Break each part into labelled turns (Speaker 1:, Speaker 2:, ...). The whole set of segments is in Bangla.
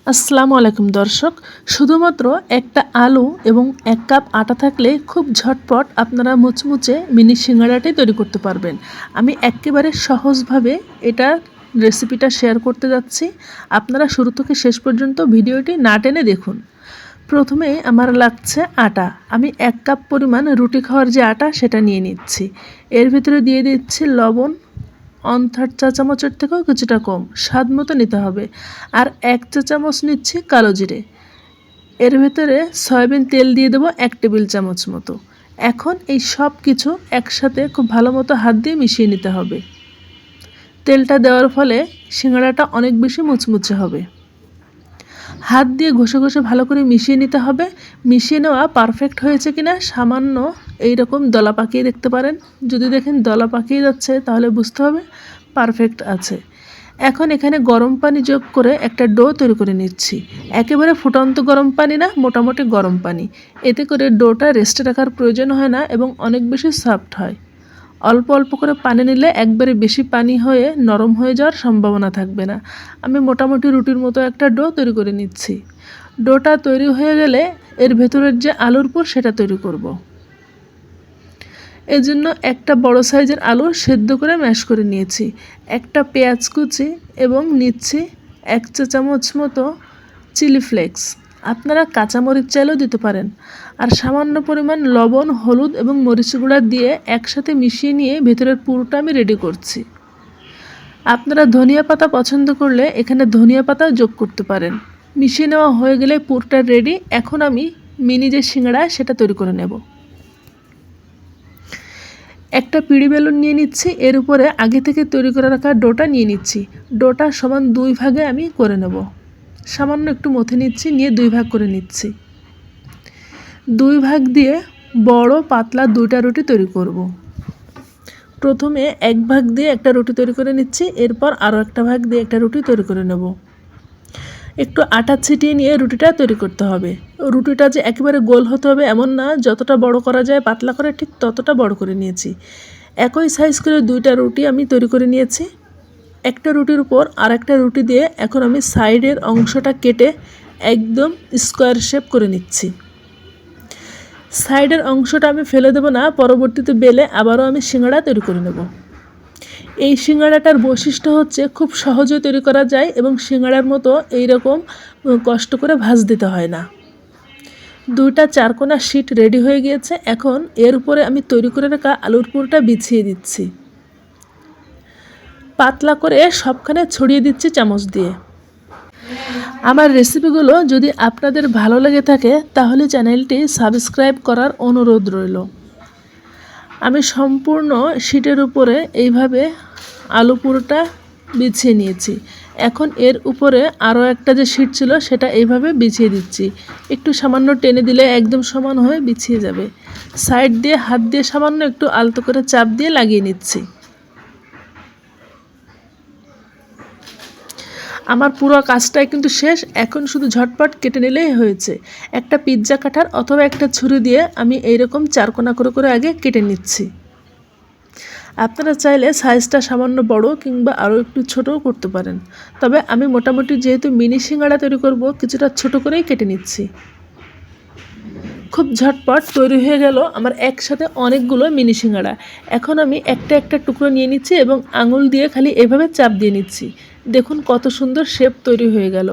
Speaker 1: আসসালামু আলাইকুম দর্শক, শুধুমাত্র একটা আলু এবং 1 কাপ আটা থাকলে খুব ঝটপট আপনারা মুচমুচে মিনি সিঙ্গাড়াটি তৈরি করতে পারবেন। আমি একেবারে সহজভাবে এটা রেসিপিটা শেয়ার করতে যাচ্ছি। আপনারা শুরু থেকে শেষ পর্যন্ত ভিডিওটি না টেনে দেখুন। প্রথমে আমার লাগছে আটা। আমি 1 কাপ পরিমাণ রুটি খাওয়ার যে আটা সেটা নিয়ে নিচ্ছি। এর ভিতরে দিয়ে দিচ্ছি লবণ 1/3 চা চামচের থেকেও কিছুটা কম, স্বাদ মতো নিতে হবে। আর 1 চা চামচ নিচ্ছি কালো জিরে। এর ভেতরে সয়াবিন তেল দিয়ে দেবো 1 টেবিল চামচ মতো। এখন এই সব কিছু একসাথে খুব ভালো মতো হাত দিয়ে মিশিয়ে নিতে হবে। তেলটা দেওয়ার ফলে সিঙ্গাড়াটা অনেক বেশি মুচমুচে হবে। হাত দিয়ে ঘষে ঘষে ভালো করে মিশিয়ে নিতে হবে। মিশিয়ে নেওয়া পারফেক্ট হয়েছে কিনা সামান্য এইরকম দলা পাকিয়ে দেখতে পারেন। যদি দেখেন দলা পাকিয়ে যাচ্ছে তাহলে বুঝতে হবে পারফেক্ট আছে। এখন এখানে গরম পানি যোগ করে একটা ডো তৈরি করে নিচ্ছি। একেবারে ফুটন্ত গরম পানি না, মোটামুটি গরম পানি। এতে করে ডোটা রেস্টে রাখার প্রয়োজন হয় না এবং অনেক বেশি সফট হয়। অল্প অল্প করে পানি নিলে একবারে বেশি পানি হয়ে নরম হয়ে যাওয়ার সম্ভাবনা থাকবে না। আমি মোটামুটি রুটির মতো একটা ডো তৈরি করে নিচ্ছি। ডোটা তৈরি হয়ে গেলে এর ভেতরের যে আলুর পুর সেটা তৈরি করব। এর জন্য একটা বড় সাইজের আলু সেদ্ধ করে ম্যাশ করে নিয়েছি। একটা পেঁয়াজ কুচি এবং নিচ্ছি 1 চা চামচ মতো চিলি ফ্লেক্স। আপনারা কাঁচামরিচ চাইলেও দিতে পারেন। আর সামান্য পরিমাণ লবণ, হলুদ এবং মরিচ গুঁড়া দিয়ে একসাথে মিশিয়ে নিয়ে ভেতরের পুরটা আমি রেডি করছি। আপনারা ধনিয়া পাতা পছন্দ করলে এখানে ধনিয়া পাতাও যোগ করতে পারেন। মিশিয়ে নেওয়া হয়ে গেলে পুরটা রেডি। এখন আমি মিনি যে সিঙ্গাড়া সেটা তৈরি করে নেব। একটা পিঁড়ি বেলুন নিয়ে নিচ্ছি। এর উপরে আগে থেকে তৈরি করে রাখা ডোটা নিয়ে নিচ্ছি। ডোটা সমান 2 ভাগে আমি করে নেব। সামান্য একটু মথে নিচ্ছি, নিয়ে 2 ভাগ করে নিচ্ছি। 2 ভাগ দিয়ে বড় পাতলা 2টা রুটি তৈরি করব। প্রথমে 1 ভাগ দিয়ে একটা রুটি তৈরি করে নিচ্ছি, এরপর আরও একটা ভাগ দিয়ে একটা রুটি তৈরি করে নেব। একটু আটা ছিটিয়ে নিয়ে রুটিটা তৈরি করতে হবে। রুটিটা যে একেবারে গোল হতে হবে এমন না, যতটা বড় করা যায় পাতলা করে ঠিক ততটা বড় করে নিয়েছি। একই সাইজ করে 2টা রুটি আমি তৈরি করে নিয়েছি। একটা রুটির উপর আরেকটা রুটি দিয়ে এখন আমি সাইডের অংশটা কেটে একদম স্কোয়ার শেপ করে নিচ্ছি। সাইডের অংশটা আমি ফেলে দেবো না, পরবর্তীতে বেলে আবারও আমি সিঙ্গাড়া তৈরি করে নেব। এই সিঙ্গাড়াটার বৈশিষ্ট্য হচ্ছে খুব সহজে তৈরি করা যায় এবং সিঙ্গাড়ার মতো এইরকম কষ্ট করে ভাঁজ দিতে হয় না। 2টা চারকোনা শীট রেডি হয়ে গিয়েছে। এখন এর উপরে আমি তৈরি করে রাখা আলুর পুরটা বিছিয়ে দিচ্ছি। পাতলা করে সবখানে ছড়িয়ে দিচ্ছি চামচ দিয়ে। আমার রেসিপিগুলো যদি আপনাদের ভালো লেগে থাকে তাহলে চ্যানেলটি সাবস্ক্রাইব করার অনুরোধ রইল। আমি সম্পূর্ণ শীটের উপরে এইভাবে আলু পুরোটা বিছিয়ে নিয়েছি। এখন এর উপরে আরও একটা যে শীট ছিল সেটা এইভাবে বিছিয়ে দিচ্ছি। একটু সামান্য টেনে দিলে একদম সমান হয়ে বিছিয়ে যাবে। সাইড দিয়ে হাত দিয়ে সামান্য একটু আলতো করে চাপ দিয়ে লাগিয়ে নিচ্ছি। আমার পুরো কাজটাই কিন্তু শেষ। এখন শুধু ঝটপট কেটে নিলেই হয়েছে। একটা পিৎজা কাটার অথবা একটা ছুরি দিয়ে আমি এইরকম চারকোনা করে করে আগে কেটে নিচ্ছি। আপনারা চাইলে সাইজটা সামান্য বড় কিংবা আরও একটু ছোটও করতে পারেন। তবে আমি মোটামুটি যেহেতু মিনি সিঙ্গাড়া তৈরি করব, কিছুটা ছোট করেই কেটে নিচ্ছি। খুব ঝটপট তৈরি হয়ে গেল আমার একসাথে অনেকগুলো মিনি সিঙ্গাড়া। এখন আমি একটা একটা টুকরো নিয়ে নিচ্ছি এবং আঙুল দিয়ে খালি এভাবে চাপ দিয়ে নিচ্ছি। দেখুন কত সুন্দর শেপ তৈরি হয়ে গেল।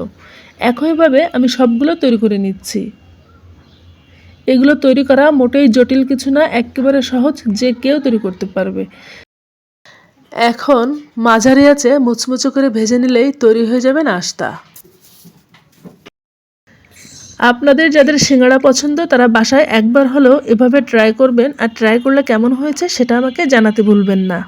Speaker 1: একইভাবে আমি সবগুলো তৈরি করে নিচ্ছি। এগুলো তৈরি করা মোটেই জটিল কিছু না, একেবারে সহজ, যে কেউ তৈরি করতে পারবে। এখন মাঝারি আঁচে মুচমুচে করে ভেজে নিলেই তৈরি হয়ে যাবে নাস্তা। আপনাদের যাদের সিঙ্গাড়া পছন্দ তারা বাসায় একবার হলেও এভাবে ট্রাই করবেন, আর ট্রাই করলে কেমন হয়েছে সেটা আমাকে জানাতে ভুলবেন না।